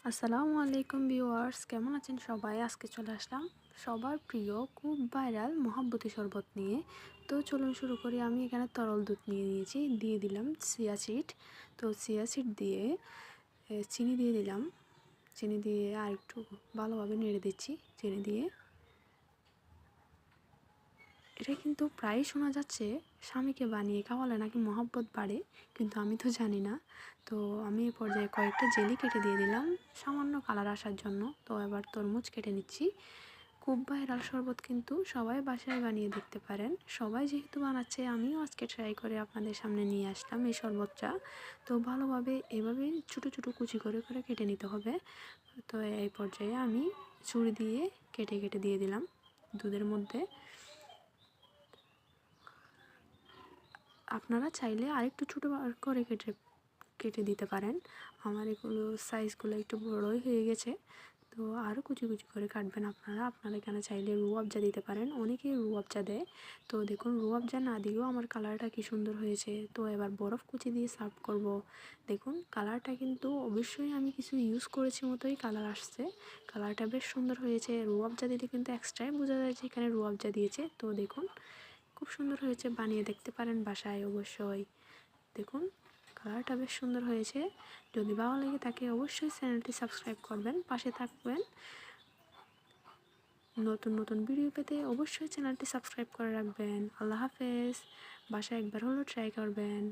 আসসালামু আলাইকুম ভিউয়ার্স, কেমন আছেন সবাই? আজকে চলে আসলাম সবার প্রিয় খুব ভাইরাল মহাব্বতী শরবত নিয়ে। তো চলুন শুরু করি। আমি এখানে তরল দুধ নিয়ে নিয়েছি, দিয়ে দিলাম চিয়া সিড। তো চিয়া সিড দিয়ে চিনি দিয়ে দিলাম। চিনি দিয়ে আর একটু ভালোভাবে নেড়ে দিচ্ছি। চিনি দিয়ে এটা কিন্তু প্রায়ই শোনা যাচ্ছে স্বামীকে বানিয়ে খাওয়ালে নাকি মহব্বত বাড়ে, কিন্তু আমি তো জানি না। তো আমি এই পর্যায়ে কয়েকটা জেলি কেটে দিয়ে দিলাম সামান্য কালার আসার জন্য। তো এবার তরমুজ কেটে নিচ্ছি। খুব ভাইরাল শরবত, কিন্তু সবাই বাসায় বানিয়ে দেখতে পারেন। সবাই যেহেতু বানাচ্ছে, আমিও আজকে ট্রাই করে আপনাদের সামনে নিয়ে আসলাম এই শরবতটা। তো ভালোভাবে এভাবে ছোটো ছোটো কুচি করে করে কেটে নিতে হবে। তো এই পর্যায়ে আমি ছুরি দিয়ে কেটে কেটে দিয়ে দিলাম দুধের মধ্যে। আপনারা চাইলে আরেকটু ছোটো করে কেটে কেটে দিতে পারেন। আমার এগুলো সাইজগুলো একটু বড়ই হয়ে গেছে, তো আরও কুচি কুচি করে কাটবেন আপনারা। এখানে চাইলে রুয়াবজা দিতে পারেন, অনেকেই রুয়াবজা দেয়। তো দেখুন, রুয়াবজা না দিয়েও আমার কালারটা কি সুন্দর হয়েছে। তো এবার বরফ কুচি দিয়ে সার্ভ করব। দেখুন কালারটা কিন্তু অবশ্যই আমি কিছু ইউজ করেছি মতোই কালার আসছে। কালারটা বেশ সুন্দর হয়েছে। রুয়াবজা দিলে কিন্তু এক্সট্রাই বোঝা যায় যে এখানে রুয়াবজা দিয়েছে। তো দেখুন খুব সুন্দর হয়েছে, বানিয়ে দেখতে পারেন বাসায় অবশ্যই। দেখুন কালারটা বেশ সুন্দর হয়েছে। যদি ভালো লেগে থাকে অবশ্যই চ্যানেলটি সাবস্ক্রাইব করবেন, পাশে থাকবেন। নতুন নতুন ভিডিও পেতে অবশ্যই চ্যানেলটি সাবস্ক্রাইব করে রাখবেন। আল্লাহ হাফেজ। বাসায় একবার হলেও ট্রাই করবেন।